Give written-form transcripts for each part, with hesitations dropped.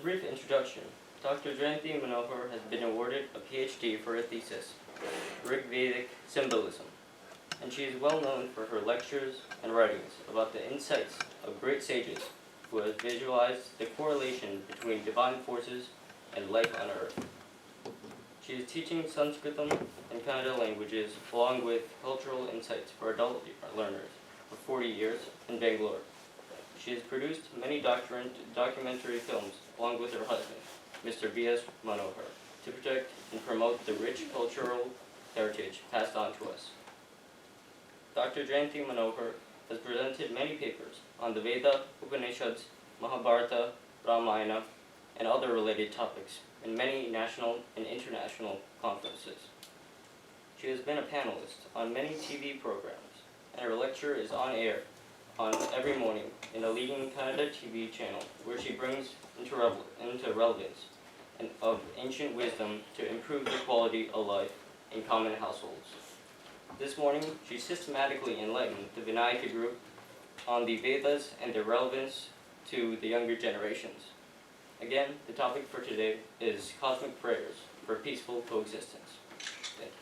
brief introduction, Dr. Jayanthi Manohar has been awarded a PhD for her thesis, Rig-Vedic Symbolism, and she is well known for her lectures and writings about the insights of great sages who have visualized the correlation between divine forces and life on earth. She is teaching Sanskritam and Kannada languages along with cultural insights for adult learners for 40 years in Bangalore. She has produced many documentary films along with her husband, Mr. V.S. Manohar, to protect and promote the rich cultural heritage passed on to us. Dr. Jayanthi Manohar has presented many papers on the Veda, Upanishads, Mahabharata, Ramayana, and other related topics in many national and international conferences. She has been a panelist on many TV programs, and her lecture is on air on every morning in a leading Kannada TV channel where she brings into relevance of ancient wisdom to improve the quality of life in common households. This morning, she systematically enlightened the Vinayaka group on the Vedas and their relevance to the younger generations. Again, the topic for today is cosmic prayers for peaceful coexistence. Thank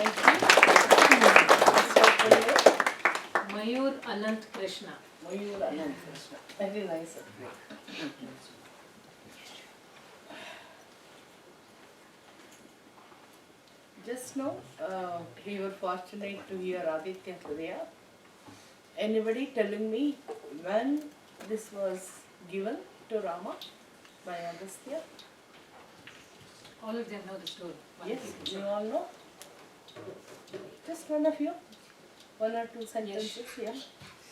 you. Thank you. Mayur Anant Krishna. Mayur Anant Krishna. Very nice. Just now, we were fortunate to hear Aditya Hridaya. Anybody telling me when this was given to Rama by Agastya? All of them know the story. Yes, you all know? Just one of you? One or two sentences, yeah?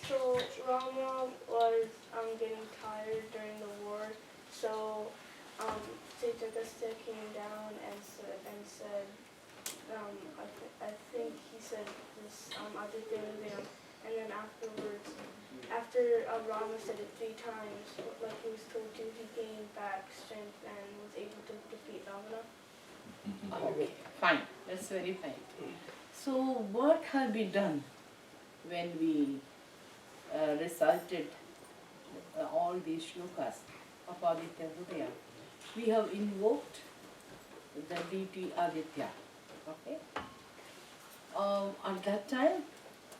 So Rama was getting tired during the war, so Sage Agastya came down and said I think he said this Aditya Hridaya, and then afterwards, after Rama said it 3 times, like he was told to, he gained back strength and was able to defeat Ravana. Okay, fine. That's very fine. So what have we done when we recited all these shlokas of Aditya Hridaya? We have invoked the deity Aditya. Okay. At that time,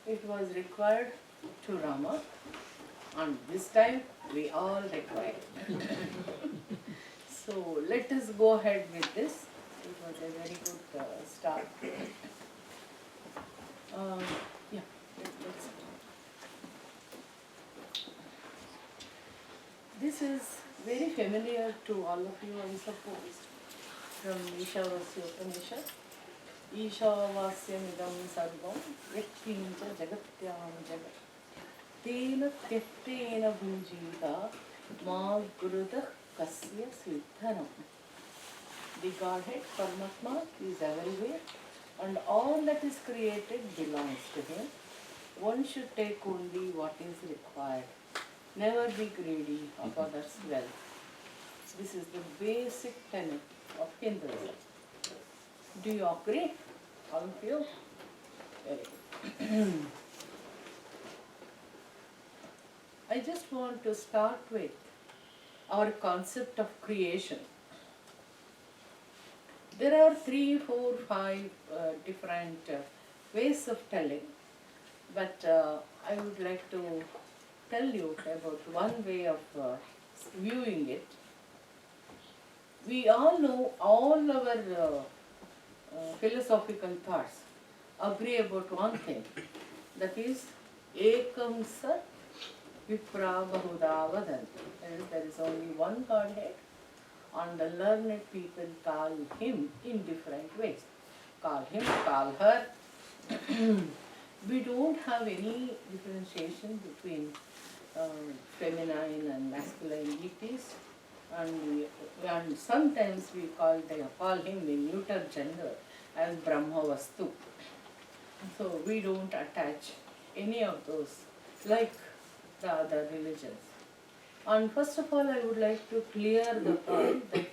it was required to Rama, and this time we all require. So let us go ahead with this. It was a very good start. Yeah, let's. This is very familiar to all of you, I suppose, from Ishavasya Upanishad. Ishavasyamidam sarvam yaktincha jagatyam jagat tena tyaktena bhujita ma gurudah kasya siddhanam. The Godhead, Paramatma, is everywhere, and all that is created belongs to Him. One should take only what is required. Never be greedy of others' wealth. This is the basic tenet of Hinduism. Do you agree? All of you? Very good. I just want to start with our concept of creation. There are 3, 4, 5 different ways of telling, but I would like to tell you about one way of viewing it. We all know all our philosophical thoughts agree about one thing, that is ekam sat vipra bahuda vadanti. There is only one Godhead, and the learned people call Him in different ways. Call Him, call her. We don't have any differentiation between feminine and masculine deities, and sometimes we call him in neuter gender as Brahmavastu. So we don't attach any of those like the other religions. And first of all, I would like to clear the point that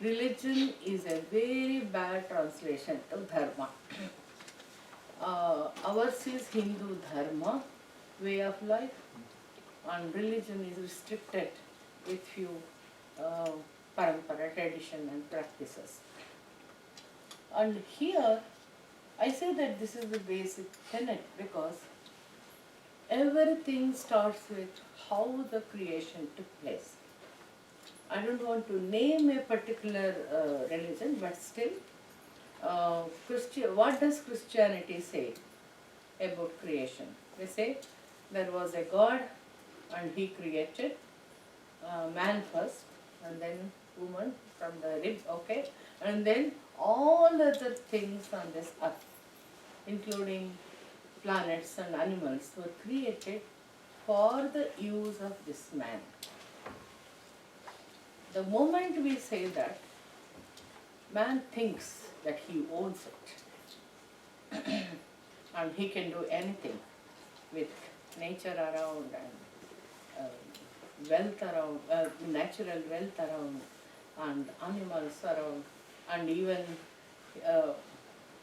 religion is a very bad translation of dharma. Ours is Hindu dharma, way of life, and religion is restricted with few parampara, tradition and practices. And here, I say that this is the basic tenet because everything starts with how the creation took place. I don't want to name a particular religion, but still, what does Christianity say about creation? They say there was a God and he created man first and then woman from the rib, okay, and then all other things on this earth, including planets and animals, were created for the use of this man. The moment we say that, man thinks that he owns it and he can do anything with nature around and wealth around, natural wealth around and animals around and even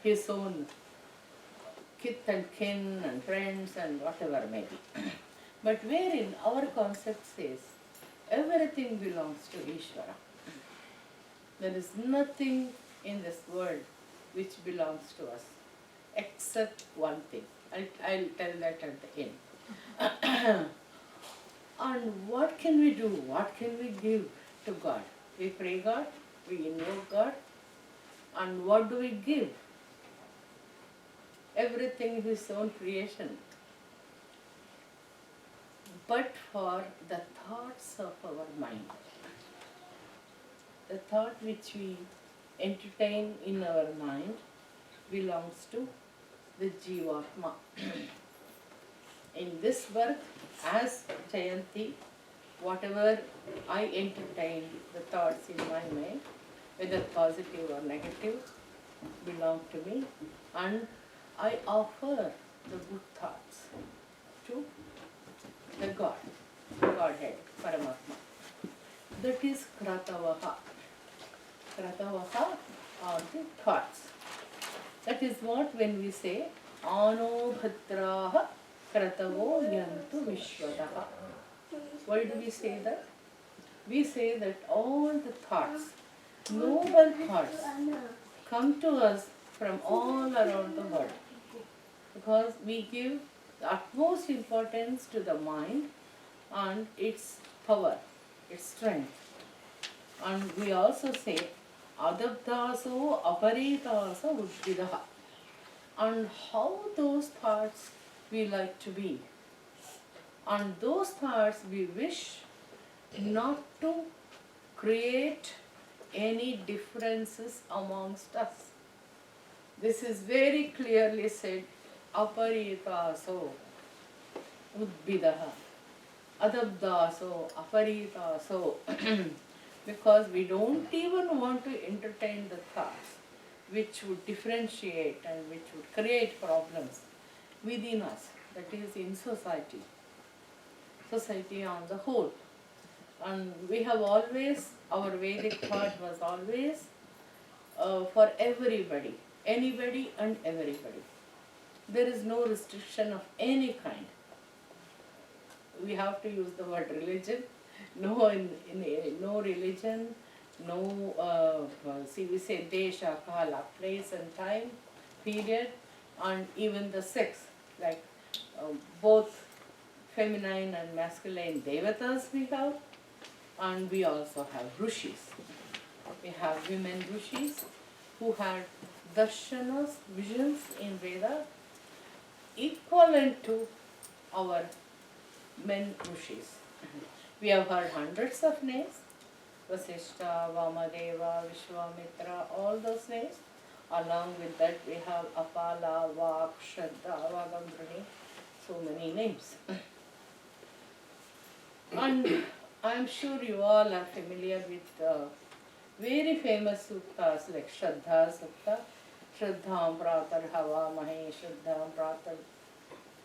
his own kith and kin and friends and whatever may be. But wherein our concept says everything belongs to Ishvara. There is nothing in this world which belongs to us except one thing. I'll tell that at the end. And what can we do? What can we give to God? We pray God, we invoke God, and what do we give? Everything His own creation. But for the thoughts of our mind, the thought which we entertain in our mind belongs to the Jivatma. In this work, as Jayanthi, whatever I entertain, the thoughts in my mind, whether positive or negative, belong to me, and I offer the good thoughts to the God, Godhead, Paramatma. That is Kratavaha. Kratavaha are the thoughts. That is what when we say, Ano Bhadraha Kratavo Yantu Vishwataha. Why do we say that? We say that all the thoughts, noble thoughts, come to us from all around the world. Because we give the utmost importance to the mind and its power, its strength. And we also say, Adabdaso Aparitasa Uddhidaha. And how those thoughts we like to be. And those thoughts we wish not to create any differences amongst us. This is very clearly said, Aparitaso Udbidaha. Adabdaso Aparitaso. Because we don't even want to entertain the thoughts which would differentiate and which would create problems within us, that is in society on the whole. And we have always, our Vedic thought was always for everybody, anybody and everybody. There is no restriction of any kind. We have to use the word religion. No religion, no, we say desha, kala, place and time, period, and even the sex, like both feminine and masculine devatas we have, and we also have rishis. We have women rishis who had darshanas, visions in Veda, equivalent to our men rishis. We have heard hundreds of names, Vasishta, Vamadeva, Vishwamitra, all those names. Along with that we have Apala, Vak, Shraddha, Vagambrani, so many names. And I am sure you all are familiar with very famous suttas like Shraddha Sutta, Shraddham Pratar Hava Mahe, Shraddham Pratar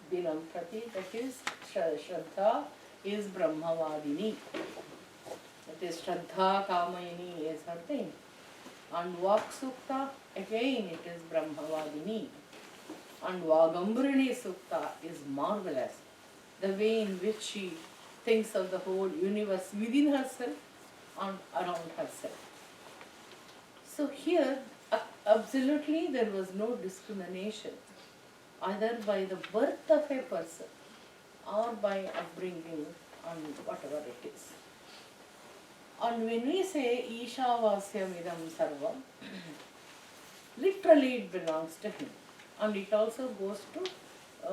Dinam Prati, that is Shraddha is Brahmavadini. That is Shraddha Kamayini is her thing. And Vak Sutta, again it is Brahmavadini. And Vagambrani Sutta is marvelous. The way in which she things of the whole universe within herself and around herself. So here, absolutely there was no discrimination either by the birth of a person or by upbringing and whatever it is. And when we say Ishavasyam idam sarvam, literally it belongs to him. And it also goes to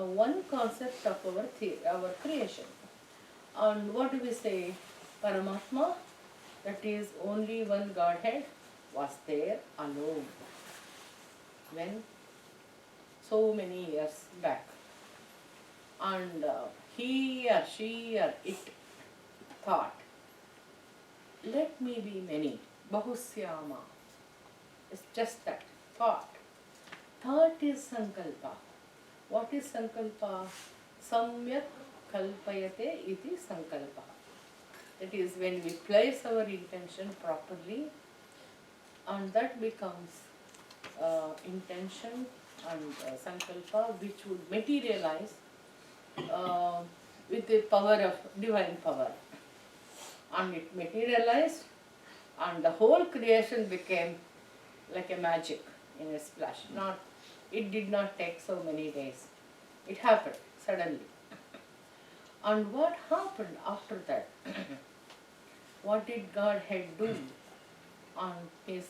one concept of our creation. And what do we say? Paramatma, that is only one Godhead, was there alone. When? So many years back. And he or she or it thought, let me be many. Bahusyama. It's just that. Thought. Thought is sankalpa. What is sankalpa? Samyak kalpayate iti sankalpa. That is when we place our intention properly, and that becomes intention and sankalpa, which would materialize with the power of divine power. And it materialized, and the whole creation became like a magic in a splash. It did not take so many days. It happened suddenly. And what happened after that? What did Godhead do? And it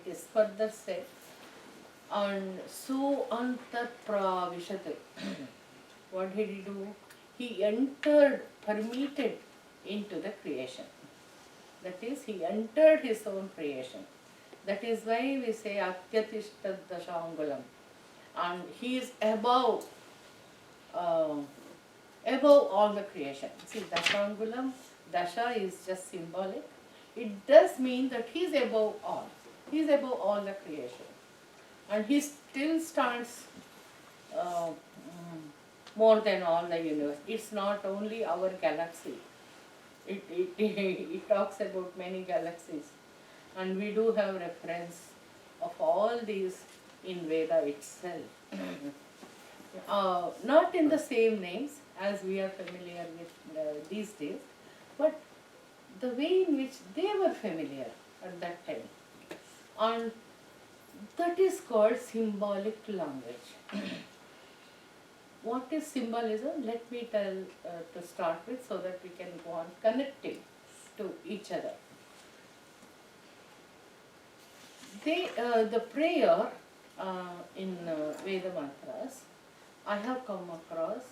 is further said, and so antar pravishate. What did he do? He entered, permitted into the creation. That is, he entered his own creation. That is why we say Atyatishta Dashangulam. And he is above all the creation. See, Dashangulam, Dasha is just symbolic. It does mean that he is above all. He is above all the creation. And he still stands more than all the universe. It's not only our galaxy. It talks about many galaxies. And we do have reference of all these in Veda itself. Not in the same names as we are familiar with these days, but the way in which they were familiar at that time. And that is called symbolic language. What is symbolism? Let me tell to start with so that we can go on connecting to each other. The prayer in Veda mantras, I have come across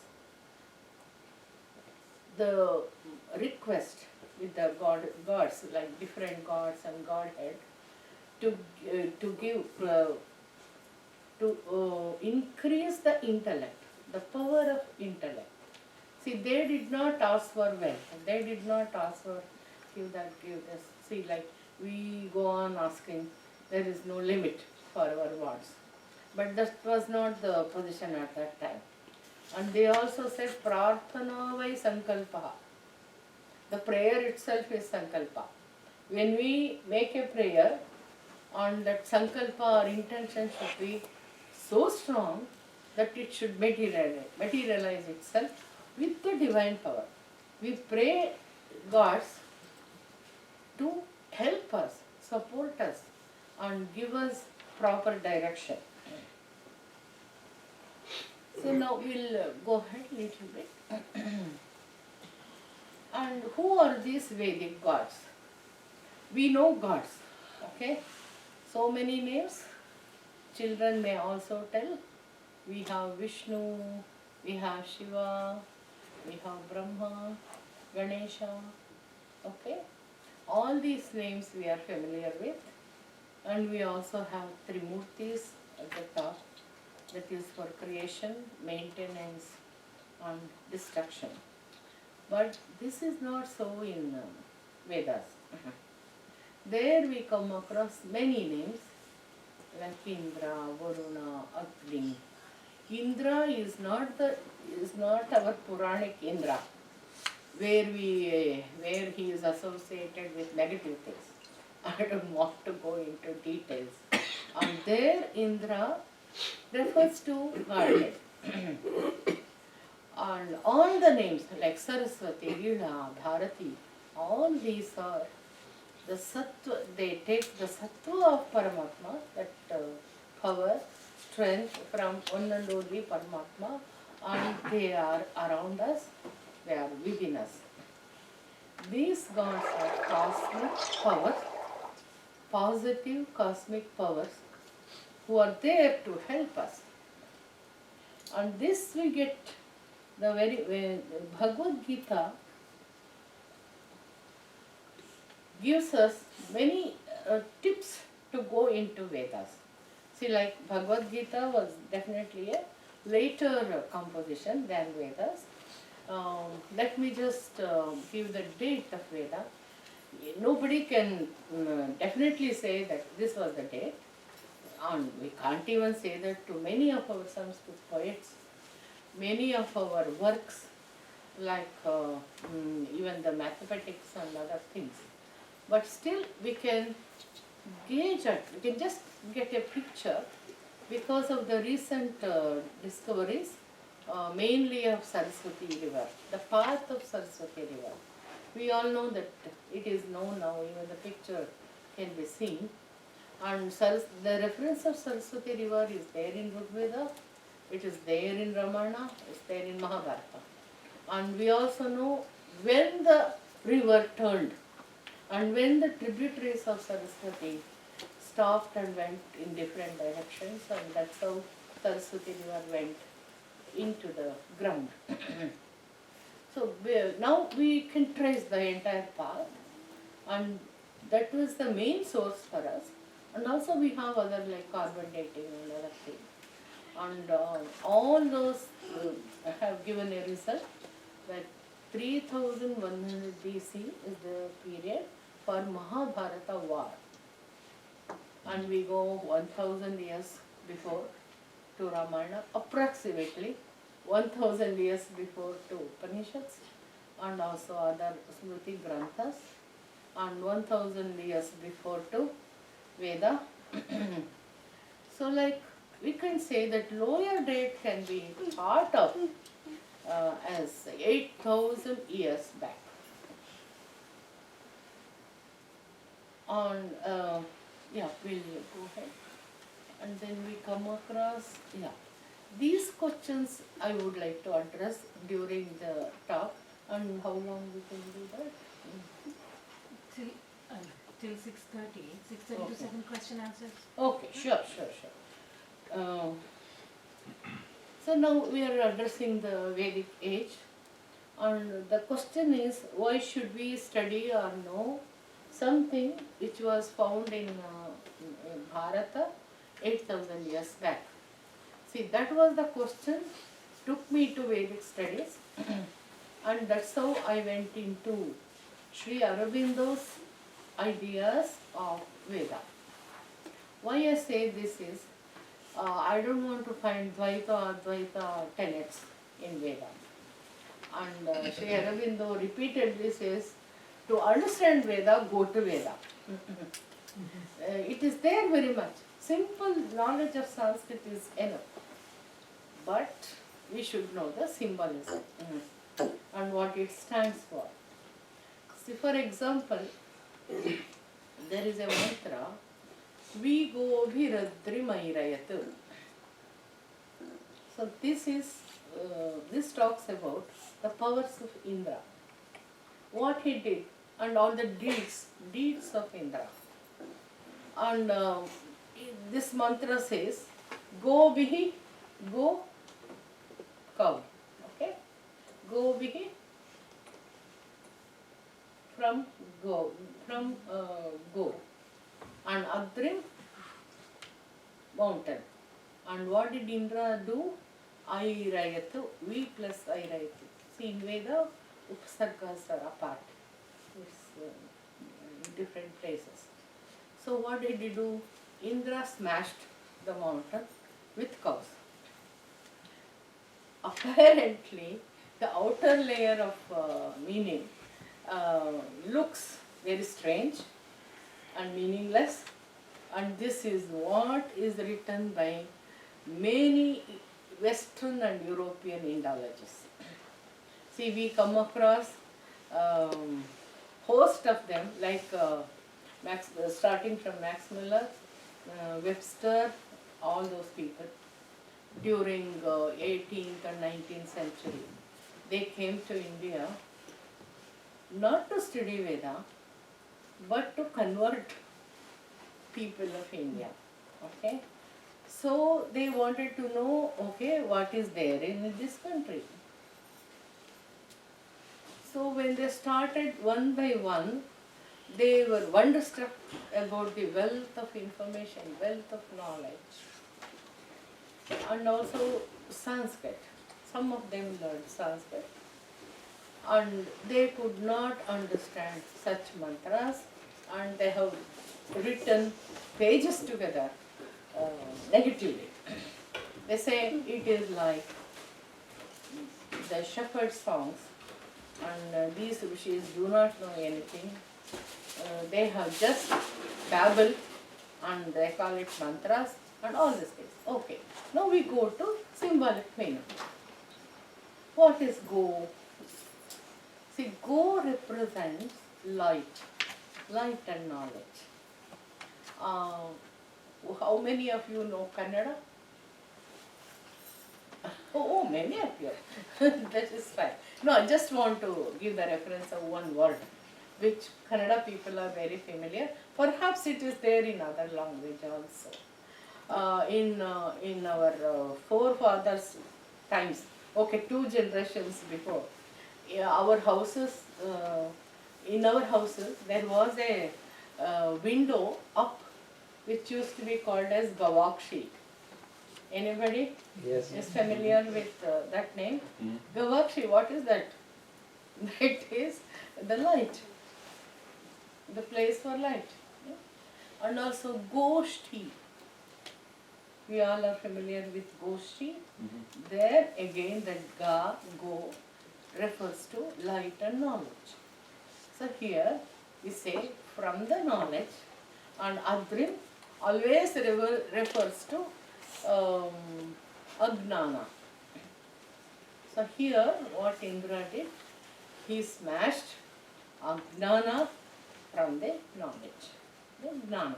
the request with the gods, like different gods and Godhead, to give, to increase the intellect, the power of intellect. See, they did not ask for wealth. They did not ask for give that, give this. See, like we go on asking, there is no limit for our wants. But that was not the position at that time. And they also said, Prarthana vai sankalpa. The prayer itself is sankalpa. When we make a prayer, and that sankalpa or intention should be so strong that it should materialize itself with the divine power. We pray gods to help us, support us, and give us proper direction. So now we'll go ahead a little bit. And who are these Vedic gods? We know gods, okay? So many names. Children may also tell. We have Vishnu, we have Shiva, we have Brahma, Ganesha, okay? All these names we are familiar with. And we also have Trimurtis at the top, that is for creation, maintenance and destruction. But this is not so in Vedas. There we come across many names like Indra, Varuna, Agni. Indra is not our Puranic Indra, where he is associated with negative things. I don't want to go into details. And there Indra refers to Godhead. And all the names like Saraswati, Veena, Bharati, all these are the sattva, they take the sattva of Paramatma, that power, strength from one and only Paramatma, and they are around us, they are within us. These gods are cosmic powers, positive cosmic powers, who are there to help us. And this we get the very Bhagavad Gita gives us many tips to go into Vedas. See, like Bhagavad Gita was definitely a later composition than Vedas. Let me just give the date of Veda. Nobody can definitely say that this was the date. And we can't even say that to many of our Sanskrit poets. Many of our works, like even the mathematics and other things. But still we can gauge it, we can just get a picture because of the recent discoveries, mainly of Saraswati River, the path of Saraswati River. We all know that it is known now, even the picture can be seen. And the reference of Saraswati River is there in Rigveda, it is there in Ramayana, it is there in Mahabharata. And we also know when the river turned and when the tributaries of Saraswati stopped and went in different directions, and that's how Saraswati River went into the ground. So now we can trace the entire path, and that was the main source for us. And also we have other like carbon dating and other things. And all those have given a result that 3100 BC is the period for Mahabharata war. And we go 1000 years before to Ramayana, approximately 1000 years before to Upanishads and also other Smriti Granthas, and 1000 years before to Veda. So like we can say that lower date can be thought of as 8000 years back. On yeah, we'll go ahead. And then we come across, yeah, these questions I would like to address during the talk. And how long we can do that? Till 6:30. 6:30 Okay. to 7 question answers. Okay, sure. So now we are addressing the Vedic age, and the question is, why should we study or know something which was found in Bharata 8000 years back? See, that was the question, took me to Vedic studies, and that's how I went into Sri Aurobindo's ideas of Veda. Why I say this is, I don't want to find Dvaita Advaita tenets in Veda. And Sri Aurobindo repeatedly says, to understand Veda, go to Veda. It is there very much. Simple knowledge of Sanskrit is enough. But we should know the symbolism and what it stands for. See, for example, there is a mantra, Vi Gobhiradri Mairayatu. So this talks about the powers of Indra, what he did, and all the deeds of Indra. And this mantra says, Go Bihi, go cow. Okay? Go Bihi from go. And Adrim, mountain. And what did Indra do? Airayatu, V plus Airayatu. See, in Veda, upsargas are apart. It's in different places. So what did he do? Indra smashed the mountain with cows. Apparently, the outer layer of meaning looks very strange and meaningless, and this is what is written by many Western and European Indologists. See, we come across host of them like starting from Max Muller, Webster, all those people during 18th and 19th century. They came to India not to study Veda, but to convert people of India. Okay, so they wanted to know, okay, what is there in this country. So when they started one by one, they were wonderstruck about the wealth of information, wealth of knowledge, and also Sanskrit. Some of them learned Sanskrit, and they could not understand such mantras, and they have written pages together negatively. They say it is like the shepherd songs, and these rishis do not know anything. They have just babbled, and they call it mantras and all these things. Okay, now we go to symbolic meaning. What is go? See, go represents light and knowledge. How many of you know Kannada? Oh, many of you. That is fine. No, I just want to give the reference of one word, which Kannada people are very familiar. Perhaps it is there in other language also. In our forefathers' times, okay, 2 generations before, our houses, in our houses, there was a window up, which used to be called as Gavakshi. Anybody is familiar with that name? Gavakshi, what is that? That is the light, the place for light. And also Goshti. We all are familiar with Goshti. There again that Ga, Go refers to light and knowledge. So here we say from the knowledge, and Adrim always refers to Agnana. So here what Indra did, he smashed Agnana from the knowledge, the Gnana.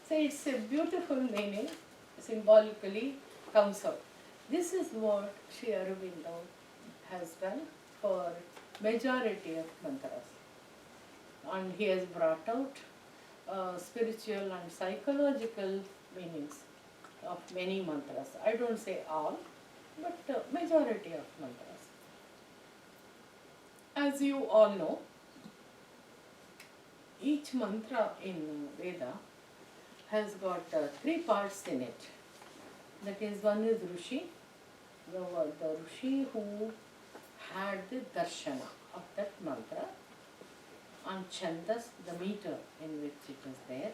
So it's a beautiful meaning, symbolically comes out. This is what Sri Aurobindo has done for majority of mantras. And he has brought out spiritual and psychological meanings of many mantras. I don't say all, but majority of mantras. As you all know, each mantra in Veda has got 3 parts in it. That is, one is Rishi, the Rishi who had the darshana of that mantra, and Chandas, the meter in which it is there,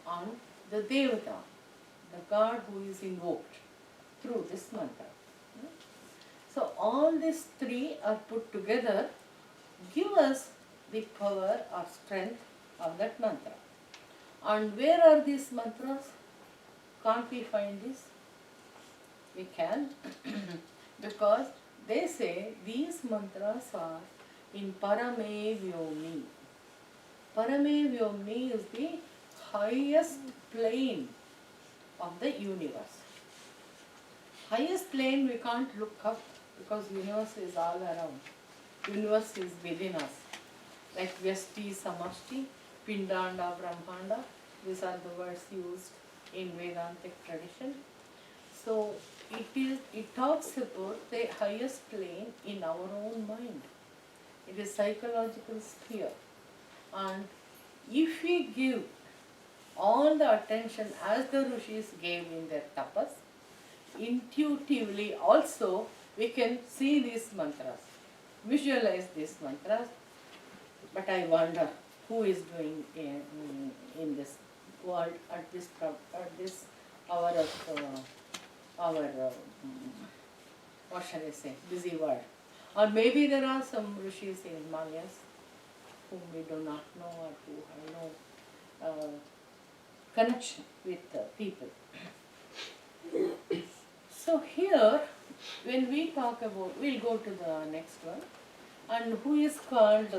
and the Devata, the god who is invoked through this mantra. So all these 3 are put together, give us the power or strength of that mantra. And where are these mantras? Can't we find this? We can, because they say these mantras are in Parame Vyomi. Parame Vyomi is the highest plane of the universe. Highest plane we can't look up, because universe is all around. Universe is within us. Like Vyasti, Samashti, Pindanda, Brahmanda, these are the words used in Vedantic tradition. So it talks about the highest plane in our own mind. It is psychological sphere. And if we give all the attention as the rishis gave in their tapas, intuitively also we can see these mantras, visualize these mantras. But I wonder who is doing in this world at this hour of our what shall I say, busy world. Or maybe there are some rishis in Himalayas whom we do not know, or who have no connection with people. So here when we talk about, we'll go to the next one, and who is called,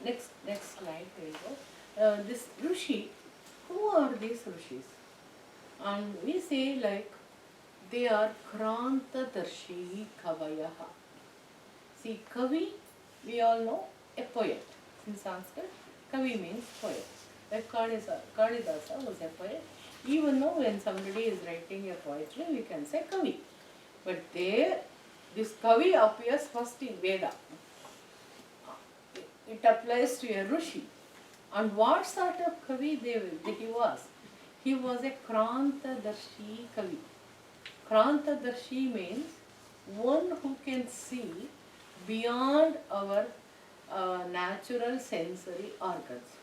next slide, there you go. This Rishi, who are these Rishis? And we say like, they are Krantadarshi Kavayaha. See, Kavi, we all know, a poet. In Sanskrit, Kavi means poet. Like Kalidasa was a poet. Even though when somebody is writing a poetry, we can say Kavi. But there, this Kavi appears first in Veda. It applies to a Rishi. And what sort of Kavi he was? He was a Krantadarshi Kavi. Krantadarshi means one who can see beyond our natural sensory organs.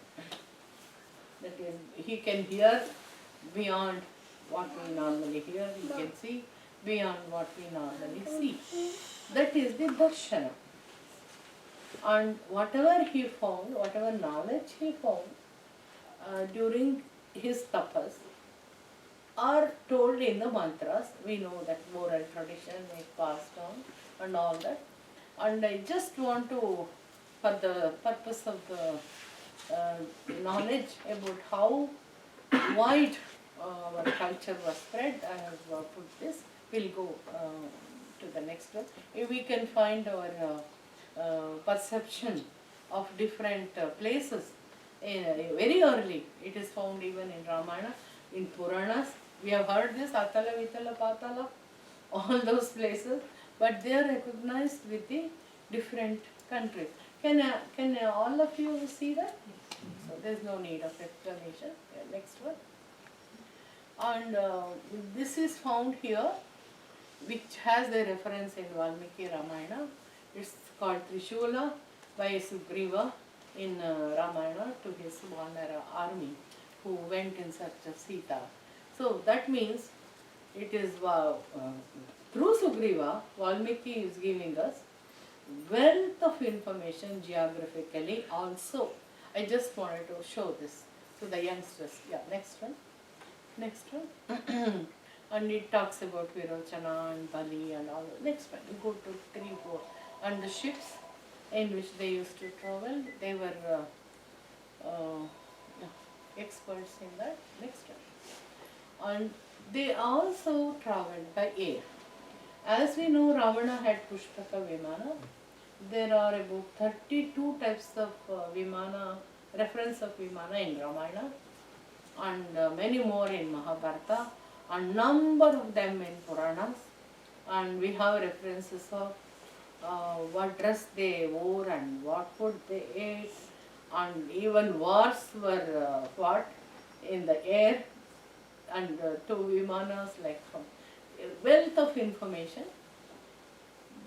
That is, he can hear beyond what we normally hear, he can see beyond what we normally see. That is the darshana. And whatever he found, whatever knowledge he found during his tapas are told in the mantras. We know that oral tradition is passed on and all that. And I just want to, for the purpose of the knowledge about how wide our culture was spread, I have put this. We'll go to the next one. If we can find our perception of different places very early. It is found even in Ramayana, in Puranas. We have heard this, Atala, Vitala, Patala, all those places, but they are recognized with the different countries. Can all of you see that? So there is no need of explanation. Yeah, next one. And this is found here, which has a reference in Valmiki Ramayana. It's called Trishula by Sugriva in Ramayana to his Vanara army who went in search of Sita. So that means it is through Sugriva, Valmiki is giving us wealth of information geographically also. I just wanted to show this to the youngsters. Yeah, next one. Next one. And it talks about Virochana and Bali and all. Next one, you go to 3, 4. And the ships in which they used to travel, they were experts in that. Next one. And they also traveled by air. As we know, Ravana had Pushpaka Vimana. There are about 32 types of Vimana, reference of Vimana in Ramayana, and many more in Mahabharata, and number of them in Puranas. And we have references of what dress they wore and what food they ate, and even wars were fought in the air, and to Vimanas, like from wealth of information,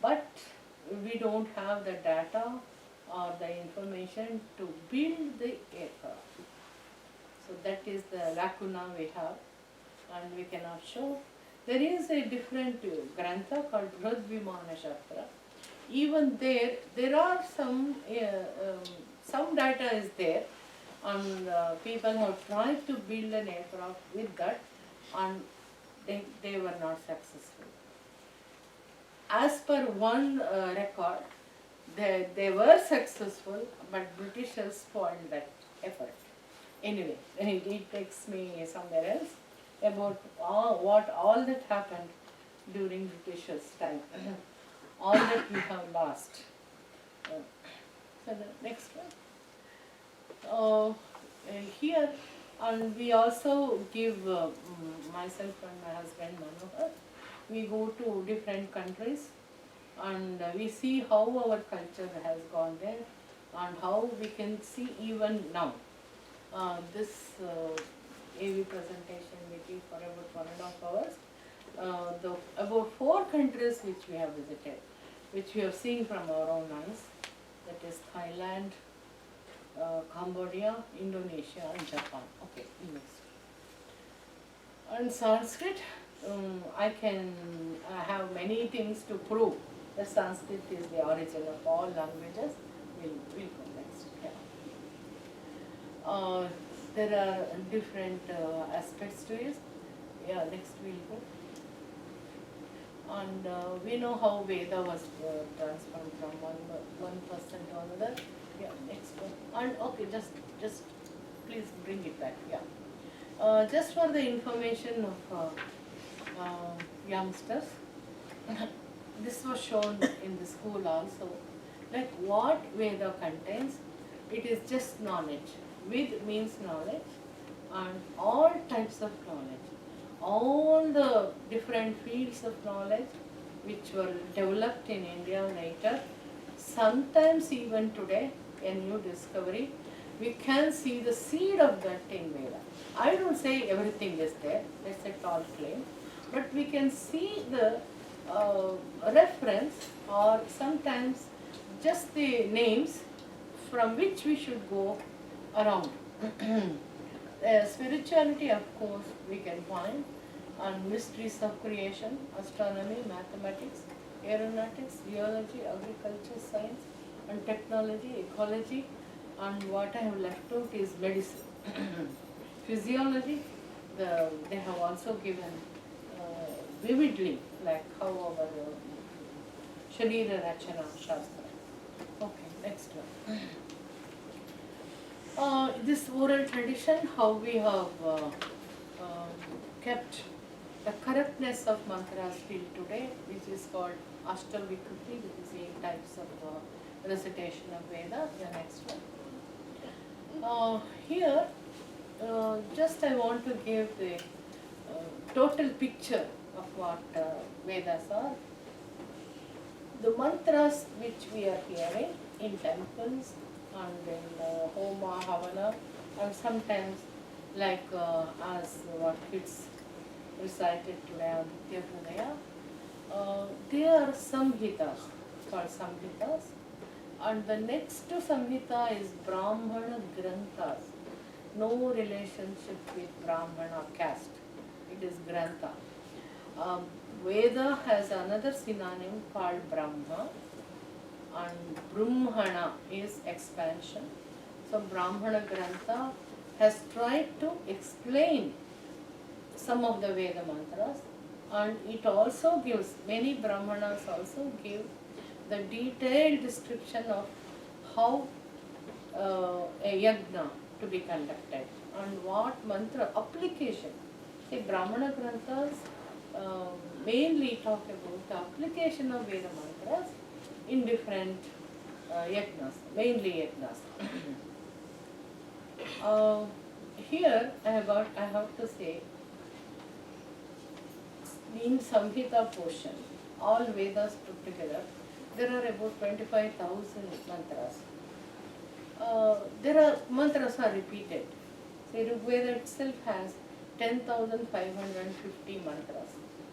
but we don't have the data or the information to build the aircraft. So that is the lacuna we have, and we cannot show. There is a different grantha called Bhradvimana Shastra. Even there are some data is there, and people have tried to build an aircraft with that, and they were not successful. As per one record, they were successful, but Britishers spoiled that effort. Anyway, it takes me somewhere else about what all that happened during Britishers' time. All that we have lost. So the next one. Here, and we also give, myself and my husband Manohar, we go to different countries, and we see how our culture has gone there and how we can see even now. This AV presentation we did for about 1.5 hours. About 4 countries which we have visited, which we have seen from our own eyes, that is Thailand, Cambodia, Indonesia and Japan. Okay, next. And Sanskrit, I have many things to prove that Sanskrit is the origin of all languages. We'll go next. Yeah. There are different aspects to it. Yeah, next we'll go. And we know how Veda was transformed from one person to another. Yeah, next one. And okay, just please bring it back. Yeah. Just for the information of youngsters, this was shown in the school also. Like what Veda contains, it is just knowledge. Vid means knowledge, and all types of knowledge. All the different fields of knowledge which were developed in India later, sometimes even today, a new discovery, we can see the seed of that in Veda. I don't say everything is there, that's a tall claim, but we can see the reference or sometimes just the names from which we should go around. Spirituality, of course, we can find, and mysteries of creation, astronomy, mathematics, aeronautics, geology, agriculture, science, and technology, ecology, and what I have left out is medicine. Physiology, they have also given vividly, like how our Sharira Rachana Shastra. Okay, next one. This oral tradition, how we have kept the correctness of mantras till today, which is called Ashtavikruti, which is 8 types of recitation of Veda. The next one. Here, just I want to give the total picture of what Vedas are. The mantras which we are hearing in temples and in Homa, Havana, and sometimes like as what kids recited today on Vidya-Niketanam, they are samhitas, called samhitas, and the next to samhita is Brahmana Granthas, no relationship with Brahmana caste, it is Grantha. Veda has another synonym called Brahma, and Brahmana is expansion. So Brahmana Grantha has tried to explain some of the Veda mantras, and it also gives, many Brahmanas also give the detailed description of how a yajna to be conducted and what mantra application. See, Brahmana Granthas mainly talk about the application of Veda mantras in different yajnas, mainly yajnas. Here I have to say, in Samhita portion, all Vedas put together, there are about 25,000 mantras. There are mantras are repeated. See, Rig Veda itself has 10,550 mantras.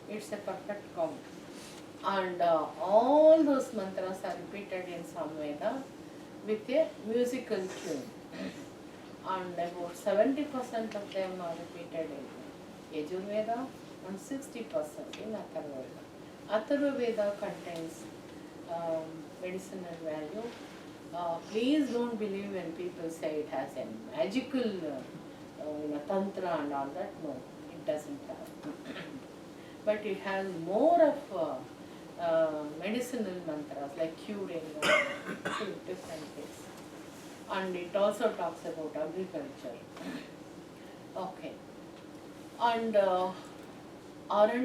It's a perfect count. And all those mantras are repeated in Samveda with a musical tune. And about 70% of them are repeated in Yajurveda and 60% in Atharvaveda. Atharvaveda contains medicinal value. Please don't believe when people say it has a magical tantra and all that. No, it doesn't have. But it has more of medicinal mantras like curing different things. And it also talks about agriculture. Okay. And Aranya